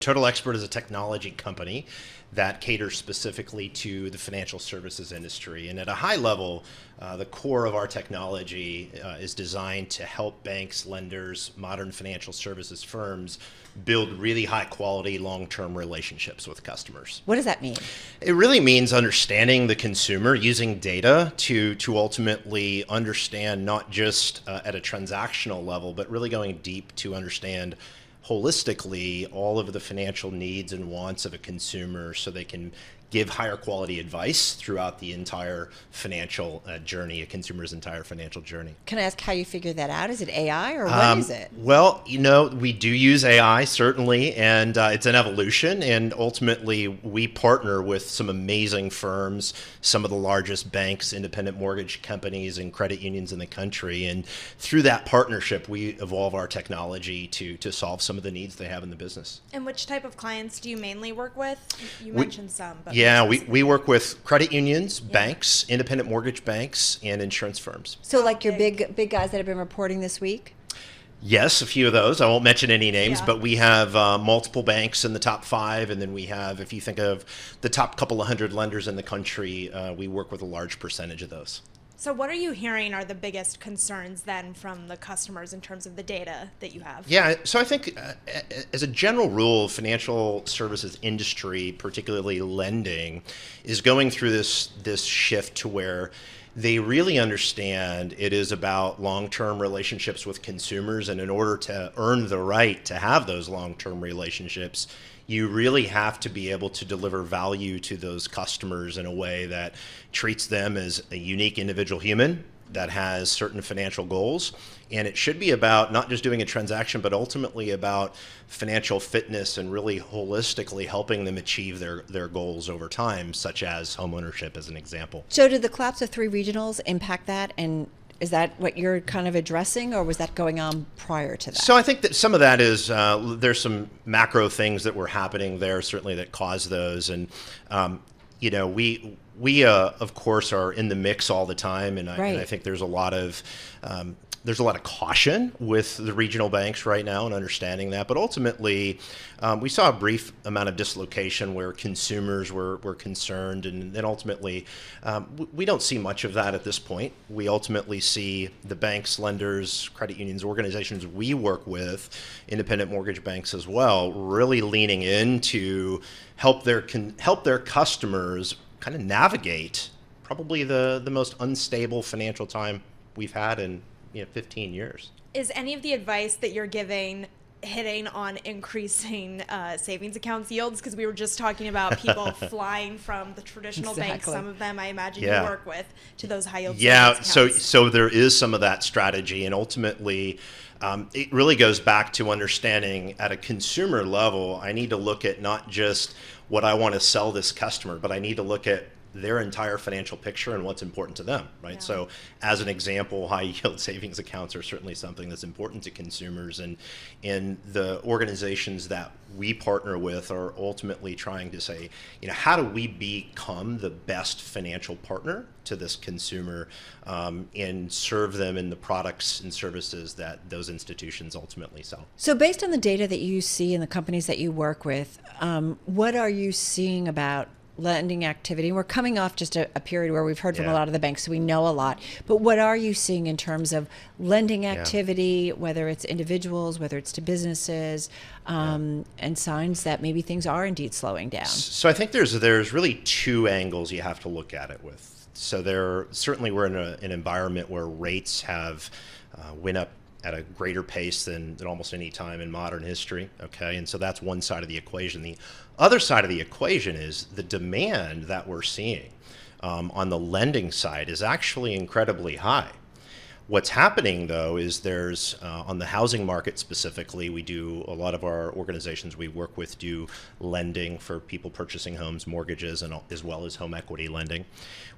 Total Expert is a technology company that caters specifically to the financial services industry. And at a high level, the core of our technology is designed to help banks, lenders, modern financial services firms build really high quality long-term relationships with customers. What does that mean? It really means understanding the consumer, using data to ultimately understand not just at a transactional level, but really going deep to understand holistically all of the financial needs and wants of a consumer so they can give higher quality advice throughout the entire financial journey, a consumer's entire financial journey. Can I ask how you figure that out? Is it AI or what is it? Well, we do use AI, certainly, and it's an evolution. And ultimately, we partner with some amazing firms, some of the largest banks, independent mortgage companies, and credit unions in the country. And through that partnership, we evolve our technology to solve some of the needs they have in the business. And which type of clients do you mainly work with? You mentioned some, but yeah, we work with credit unions, banks, independent mortgage banks, and insurance firms. So like your big guys that have been reporting this week? Yes, a few of those. I won't mention any names, but we have multiple banks in the top 5. And then we have, if you think of the top couple of hundred lenders in the country, we work with a large percentage of those. So what are you hearing are the biggest concerns then from the customers in terms of the data that you have? Yeah, so I think as a general rule, financial services industry, particularly lending, is going through this shift to where they really understand it is about long-term relationships with consumers. And in order to earn the right to have those long-term relationships, you really have to be able to deliver value to those customers in a way that treats them as a unique individual human that has certain financial goals. And it should be about not just doing a transaction, but ultimately about financial fitness and really holistically helping them achieve their goals over time, such as homeownership as an example. So did the collapse of 3 regionals impact that? And is that what you're kind of addressing, or was that going on prior to that? So I think that some of that is, there's some macro things that were happening there, certainly that caused those. And, we of course, are in the mix all the time. And I think there's a lot of caution with the regional banks right now and understanding that. But ultimately, we saw a brief amount of dislocation where consumers were concerned. And then ultimately, we don't see much of that at this point. We ultimately see the banks, lenders, credit unions, organizations we work with, independent mortgage banks as well, really leaning in to help their customers kind of navigate probably the most unstable financial time we've had in 15 years. Is any of the advice that you're giving hitting on increasing savings accounts yields? Because we were just talking about people flying from the traditional banks, some of them I imagine you work with, to those high yield savings accounts. So there is some of that strategy, and ultimately it really goes back to understanding at a consumer level, I need to look at not just what I want to sell this customer, but I need to look at their entire financial picture and what's important to them, right? Yeah. So as an example, high yield savings accounts are certainly something that's important to consumers, and the organizations that we partner with are ultimately trying to say, how do we become the best financial partner to this consumer and serve them in the products and services that those institutions ultimately sell. So based on the data that you see in the companies that you work with, what are you seeing about lending activity? We're coming off just a period where we've heard from a lot of the banks, so we know a lot. But what are you seeing in terms of lending activity, whether it's individuals, whether it's to businesses, and signs that maybe things are indeed slowing down? So I think there's really 2 angles you have to look at it with. So we're in an environment where rates have went up at a greater pace than almost any time in modern history, okay? And so that's one side of the equation. The other side of the equation is the demand that we're seeing on the lending side is actually incredibly high. What's happening, though, is there's, on the housing market specifically, a lot of our organizations we work with do lending for people purchasing homes, mortgages, and as well as home equity lending.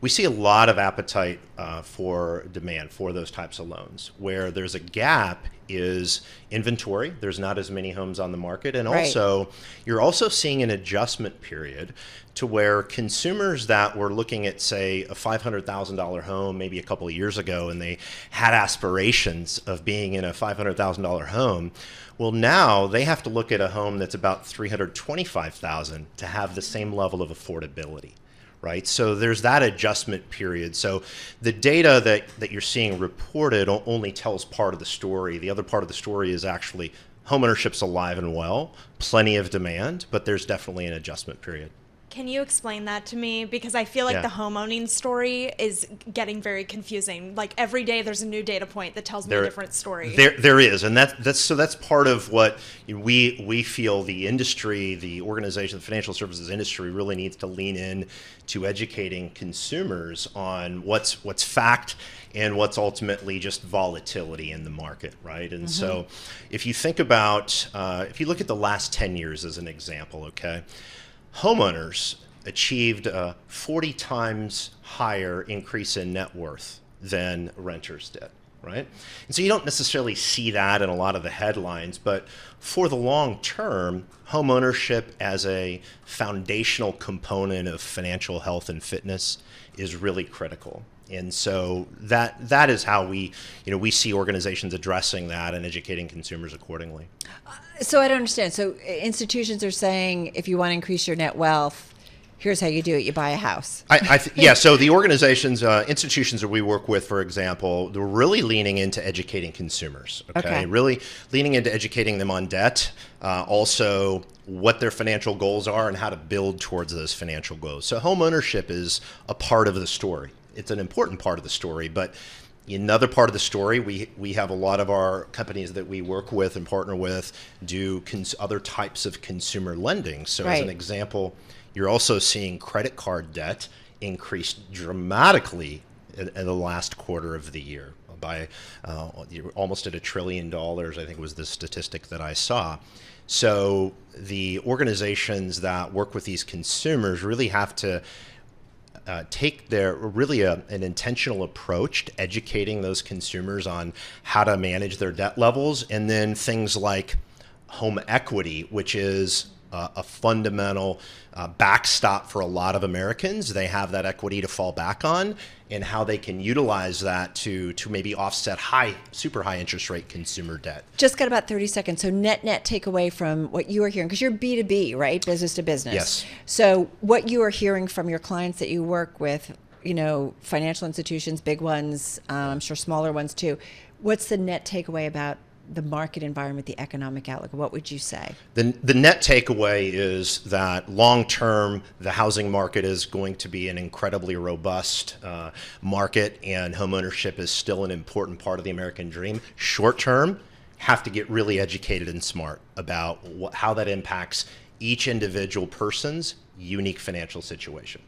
We see a lot of appetite for demand for those types of loans. Where there's a gap is inventory. There's not as many homes on the market. And Right. also, you're also seeing an adjustment period to where consumers that were looking at, say, a $500,000 home maybe a couple of years ago, and they had aspirations of being in a $500,000 home, well, now they have to look at a home that's about $325,000 to have the same level of affordability. Right, so there's that adjustment period. So the data that you're seeing reported only tells part of the story. The other part of the story is actually homeownership's alive and well, plenty of demand, but there's definitely an adjustment period. Can you explain that to me? Because I feel like the homeowning story is getting very confusing. Like every day there's a new data point that tells me a different story. There is, and that's part of what we feel the industry, the organization, the financial services industry really needs to lean in to educating consumers on what's fact and what's ultimately just volatility in the market, right? And so if you think about, if you look at the last 10 years as an example, okay? Homeowners achieved a 40 times higher increase in net worth than renters did, right? And so you don't necessarily see that in a lot of the headlines, but for the long term, homeownership as a foundational component of financial health and fitness is really critical. And so that is how we see organizations addressing that and educating consumers accordingly. So I don't understand. So institutions are saying if you want to increase your net wealth, here's how you do it. You buy a house. Yeah. So the organizations, institutions that we work with, for example, they're really leaning into educating consumers. Okay. Really leaning into educating them on debt, also what their financial goals are and how to build towards those financial goals. So home ownership is a part of the story. It's an important part of the story, but another part of the story, we have a lot of our companies that we work with and partner with do other types of consumer lending. So as an example, you're also seeing credit card debt increase dramatically in the last quarter of the year by almost at $1 trillion, I think was the statistic that I saw. So the organizations that work with these consumers really have to take an intentional approach to educating those consumers on how to manage their debt levels, and then things like home equity, which is a fundamental backstop for a lot of Americans. They have that equity to fall back on, and how they can utilize that to maybe offset super high interest rate consumer debt. Just got about 30 seconds. So net takeaway from what you are hearing, because you're B2B, right? Business to business. Yes. So what you are hearing from your clients that you work with, financial institutions, big ones, I'm sure smaller ones too. What's the net takeaway about the market environment, the economic outlook? What would you say? The net takeaway is that long term, the housing market is going to be an incredibly robust market, and homeownership is still an important part of the American dream. Short term, have to get really educated and smart about how that impacts each individual person's unique financial situation.